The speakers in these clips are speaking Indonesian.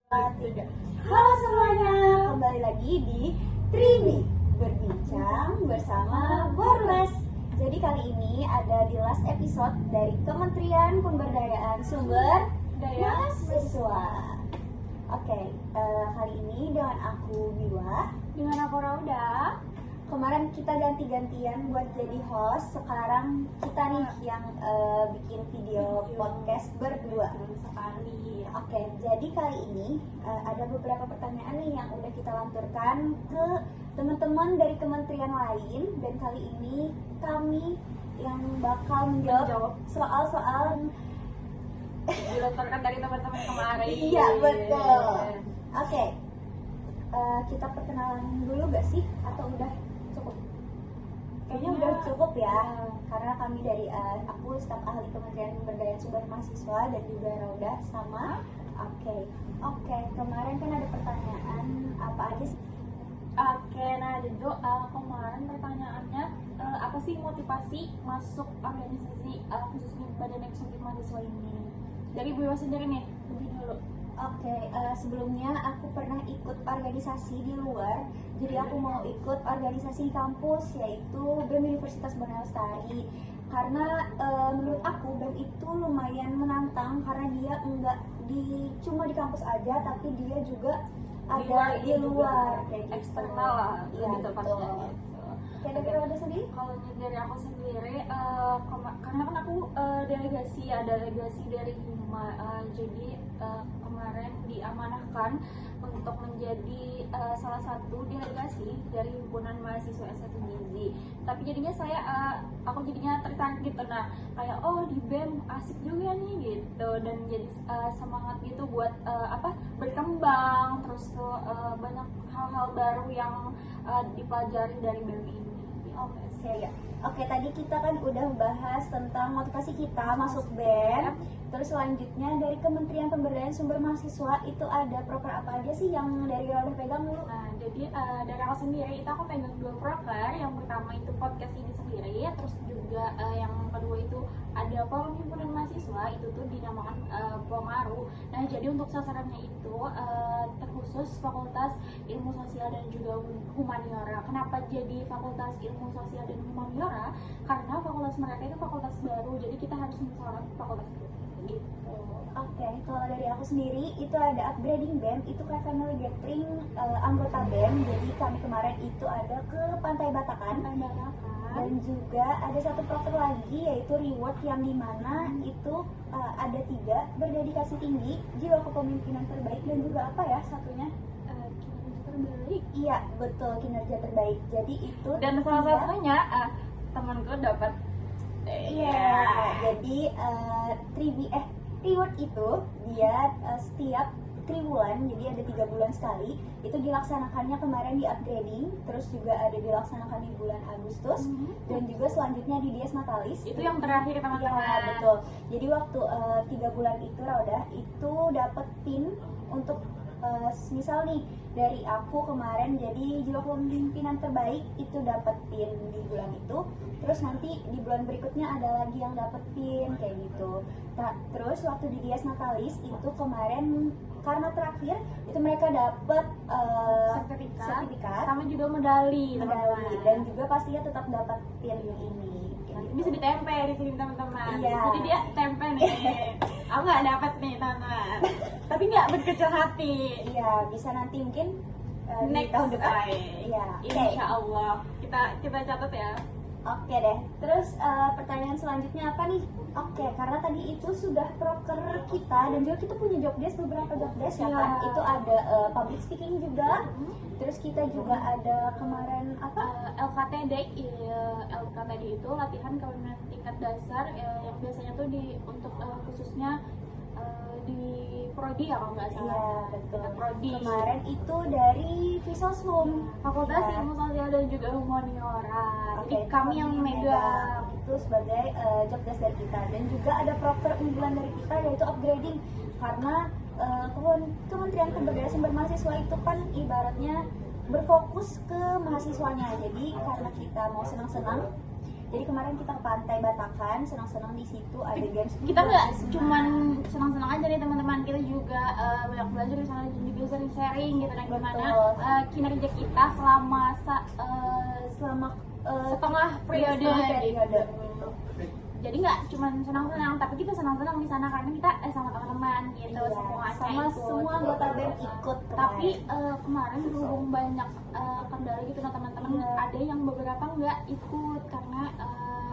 Tiga. Halo semuanya, kembali lagi di Tribi berbincang bersama Borles. Jadi kali ini ada di last episode dari Kementerian Pemberdayaan Sumber Daya Mahasiswa. Oke, kali ini dengan aku Biwa, dengan aku Rauda. Kemarin kita ganti-gantian buat jadi host. Sekarang kita nih yang bikin video podcast berdua sekali. Oke, jadi kali ini ada beberapa pertanyaan nih yang udah kita lanturkan ke teman-teman dari kementerian lain. Dan kali ini kami yang bakal menjawab soal-soal dilontarkan dari teman-teman kemarin. Iya, betul. Oke, kita perkenalan dulu gak sih? Atau udah cukup? Kayaknya udah cukup ya, karena kami dari aku staf ahli Kementerian Pemberdayaan Sumber Mahasiswa dan juga Rauda sama. Oke, kemarin kan ada pertanyaan apa aja sih? Oke, nah jadi kemarin pertanyaannya apa sih motivasi masuk organisasi khususnya Badan Eksekutif Mahasiswa ini? Dari Bu Iwa sendiri nih, lebih dulu. Oke, sebelumnya aku pernah ikut organisasi di luar. Jadi aku mau ikut organisasi kampus, yaitu BEM Universitas Banda Lestari. Karena menurut aku BEM itu lumayan menantang karena dia enggak cuma di kampus aja, tapi dia juga ada di luar kayak gitu. Eksternal lah, Iya, lebih tepatnya. Kayak dari Rauda sendiri? Kalau dari aku sendiri, karena kan aku delegasi dari Hima, jadi kemarin diamanahkan untuk menjadi salah satu delegasi dari himpunan mahasiswa S1 Gizi. Tapi jadinya aku jadinya tertarik gitu, nah kayak di BEM asik juga nih gitu, dan jadi semangat gitu buat berkembang, terus tuh banyak hal-hal baru yang dipelajari dari BEM ini. Oke, tadi kita kan udah bahas tentang motivasi kita masuk BEM. Terus selanjutnya dari Kementerian Pemberdayaan Sumber Mahasiswa itu ada proker apa aja sih yang dari Rauda pegang dulu? Nah, jadi dari aku sendiri itu aku pegang 2 proker. Yang pertama itu podcast ini sendiri, terus juga yang kedua itu ada forum himpunan mahasiswa, itu tuh dinamakan Pomaru. Nah, jadi untuk sasarannya itu terkhusus Fakultas Ilmu Sosial dan juga Humaniora. Kenapa jadi Fakultas Ilmu Sosial dan Humaniora? Karena fakultas mereka itu fakultas baru, jadi kita harus mensolid fakultas itu. Gitu. Oke, kalau dari aku sendiri itu ada upgrading BEM, itu kayak family gathering anggota BEM. Jadi kami kemarin itu ada ke Pantai Batakan. Dan juga ada satu proker lagi yaitu reward yang dimana itu ada 3 berdedikasi tinggi, jiwa kepemimpinan terbaik, dan juga apa ya satunya? Kinerja terbaik. Iya, betul, kinerja terbaik. Jadi itu dan salah satunya temanku dapat jadi reward itu dia setiap triwulan, jadi ada 3 bulan sekali. Itu dilaksanakannya kemarin di upgrading, terus juga ada dilaksanakan di bulan Agustus, dan juga selanjutnya di Dies Natalis. Itu yang terakhir teman-teman. Ya, betul. Jadi waktu 3 bulan itu Rauda itu dapet pin untuk misal nih dari aku kemarin jadi jiwa kepemimpinan terbaik, itu dapet pin di bulan itu. Terus nanti di bulan berikutnya ada lagi yang dapet pin kayak gitu. Nah, terus waktu di Dies Natalis itu kemarin karena terakhir itu mereka dapet sertifikat sama juga medali, dan juga pastinya tetap dapat pin ini. Bisa ditempel di sini teman-teman. Iya. Jadi dia tempel nih. Aku nggak dapat nih teman-teman. Tapi nggak berkecil hati. Iya, bisa nanti mungkin next di tahun depan. Iya. Insya Allah. Kita catat ya. Oke deh. Terus pertanyaan selanjutnya apa nih? Oke, karena tadi itu sudah proker kita dan juga kita punya job desk, beberapa job desk ya kan. Itu ada public speaking juga. Terus kita juga ada kemarin LKTD. LKTD itu latihan kepemimpinan tingkat dasar yang biasanya tuh untuk khususnya di prodi ya kalau nggak salah. Iya, betul. Prodi. Kemarin itu dari Visosum, Fakultas Ilmu Sosial dan juga Humaniora. Jadi kami yang megang itu sebagai job desk dari kita. Dan juga ada proker unggulan dari kita yaitu upgrading, karena Kementerian Pemberdayaan Sumber Mahasiswa itu kan ibaratnya berfokus ke mahasiswanya. Jadi karena kita mau senang-senang, Jadi kemarin kita ke pantai Batakan, senang-senang di situ, ada games. Kita nggak cuman senang-senang aja nih teman-teman, kita juga banyak belajar di sana, juga sering-sharing gitu nah gimana kinerja kita selama setengah periode gitu. Jadi nggak cuma senang-senang, tapi kita senang-senang di sana karena kita sama teman-teman gitu, semua anggota BEM ikut. Tapi kemarin berhubung banyak kendala gitu nah teman-teman, ada yang beberapa nggak ikut karena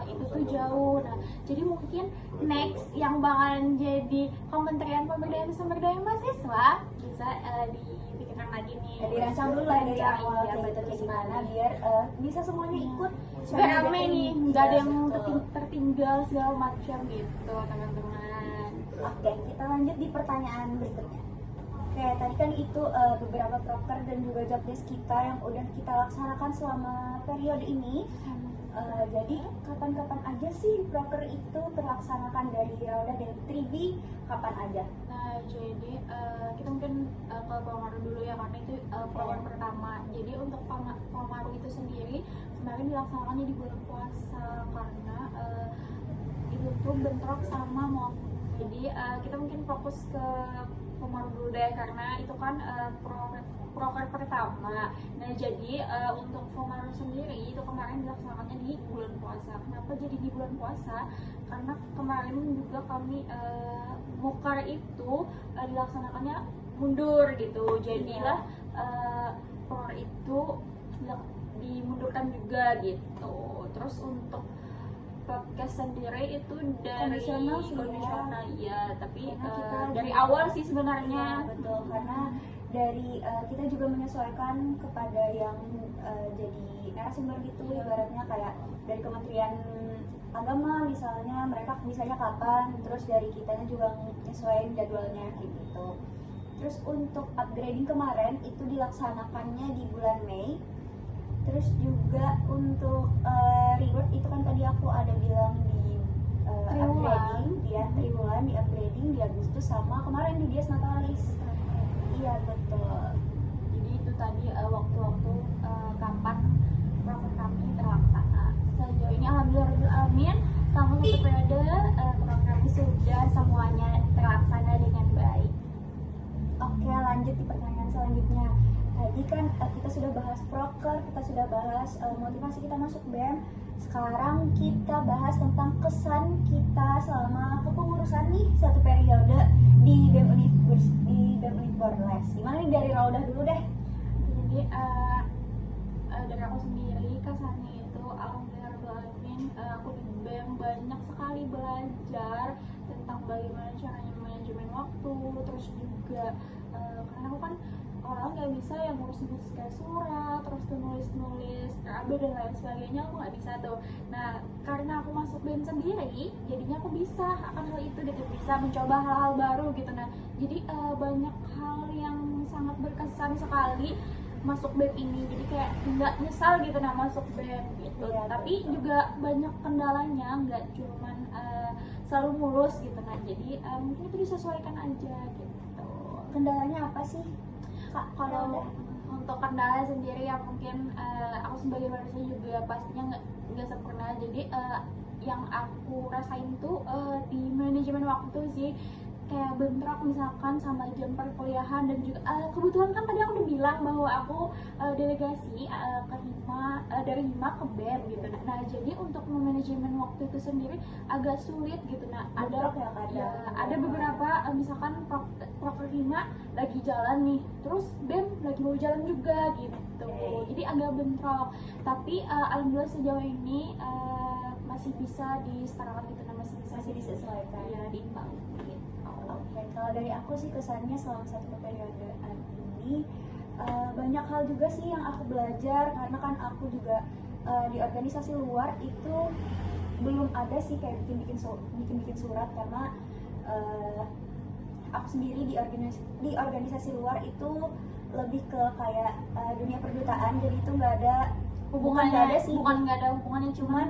itu tuh jauh. Nah jadi mungkin next yang bakalan jadi Kementerian Pemberdayaan Sumber Daya Mahasiswa bisa dipikirkan lagi nih, dirancang dulu lah dari awal kayak gimana biar bisa semuanya ikut. Biar rame nih, nggak ada yang tertinggal segala macam gitu teman-teman. Oke, kita lanjut di pertanyaan berikutnya. Oke, tadi kan itu beberapa proker dan juga job desk kita yang udah kita laksanakan selama periode ini. Jadi kapan-kapan aja sih proker itu terlaksanakan dari Rauda dan Tribi, kapan aja? Nah jadi kita mungkin ke Pemaru dulu ya, karena itu program pertama. Jadi untuk Pemaru itu sendiri kemarin dilaksanakannya di bulan puasa karena itu tuh bentrok sama mau. Jadi kita mungkin fokus ke Pemaru dulu deh, karena itu kan proker pertama. Nah jadi untuk Pemaru sendiri itu kemarin dilaksanakannya di bulan puasa. Kenapa jadi di bulan puasa? Karena kemarin juga kami Mukar itu dilaksanakannya mundur gitu. Jadilah proker itu dimundurkan juga gitu. Terus untuk podcast sendiri itu dari kondisional ya, tapi dari awal sih sebenarnya. Betul, karena dari kita juga menyesuaikan kepada yang jadi narasumber gitu, ibaratnya kayak dari Kementerian Agama misalnya, mereka misalnya kapan, terus dari kitanya juga menyesuaikan jadwalnya gitu. Terus untuk upgrading kemarin itu dilaksanakannya di bulan Mei. Terus juga untuk reward itu kan tadi aku ada bilang di upgrading, dia triwulan di upgrading di Agustus sama kemarin di Dies Natalis. Iya betul. Jadi itu tadi waktu-waktu kapan program kami terlaksana. Sejauh ini alhamdulillah selama satu periode program kami sudah semuanya terlaksana dengan baik. Oke, lanjut di pertanyaan selanjutnya. Tadi kan kita sudah bahas proker, kita sudah bahas motivasi kita masuk BEM. Sekarang kita bahas tentang kesan kita selama kepengurusan nih satu periode di BEM Univers. Gimana nih dari Raudah dulu deh? Jadi dari aku sendiri kesannya itu alhamdulillah aku di BEM banyak sekali belajar tentang bagaimana caranya manajemen waktu, terus juga karena aku kan orang nggak bisa yang ngurus-ngurus kayak surat, terus tuh nulis-nulis KB dan lain sebagainya, aku nggak bisa tuh. Nah karena aku masuk BEM sendiri, jadinya aku bisa akan hal itu dan bisa mencoba hal-hal baru gitu. Nah jadi banyak hal yang sangat berkesan sekali masuk BEM ini, jadi kayak nggak nyesal gitu nah masuk BEM gitu. Tapi juga banyak kendalanya, nggak cuman selalu mulus gitu. Nah jadi mungkin itu disesuaikan aja gitu. Kendalanya apa sih? Kalau untuk kendala sendiri ya mungkin aku sebagai manusia juga pastinya nggak sempurna. Jadi yang aku rasain tuh di manajemen waktu sih, kayak bentrok misalkan sama jam perkuliahan dan juga kebetulan kan tadi aku udah bilang bahwa aku delegasi ke Hima, dari Hima ke BEM gitu. Nah jadi untuk manajemen waktu itu sendiri agak sulit gitu. Nah ada beberapa misalkan proker Hima lagi jalan nih, terus BEM lagi mau jalan juga gitu. Jadi agak bentrok. Tapi alhamdulillah sejauh ini masih bisa disetarakan gitu. Nah masih disesuaikan ya, diimbang gitu. Oke, kalau dari aku sih kesannya selama satu periodaan ini banyak hal juga sih yang aku belajar, karena kan aku juga di organisasi luar itu belum ada sih kayak bikin surat, karena aku sendiri di organisasi luar itu lebih ke kayak dunia perdutaan, jadi itu nggak ada hubungannya, cuman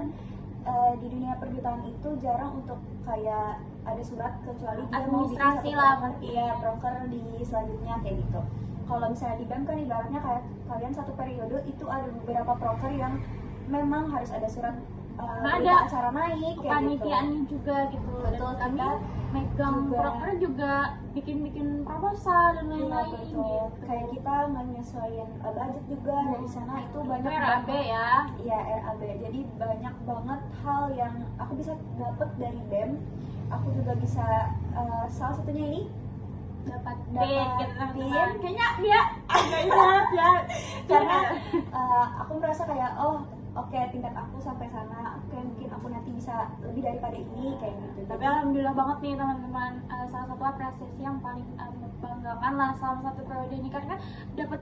di dunia perdutaan itu jarang untuk kayak ada surat, kecuali dia administrasi lah mungkin ya, proker di selanjutnya kayak gitu. Kalau misalnya di BEM kan ibaratnya kayak kalian satu periode itu ada beberapa proker yang memang harus ada surat Karena berita ada acara naik kayak gitu. kepanitiaannya juga gitu. Betul, Dan kami kita megang juga- proker juga bikin proposal dan Iya, lain-lain betul. gitu. Kayak kita menyesuaikan budget juga dari sana itu Itu banyak RAB banget. ya. Iya, RAB. Jadi banyak banget hal yang aku bisa dapat dari BEM. Aku juga bisa salah satunya ini Dapat Dapat pin gitu teman-teman. pin. Kayaknya dia agak ingat ya. karena aku merasa kayak oh oke, tingkat aku sampai sana, oke mungkin aku nanti bisa lebih daripada ini kayak gitu. Tapi alhamdulillah banget nih teman-teman, salah satu apresiasi yang paling membanggakan lah selama satu periode ini karena dapat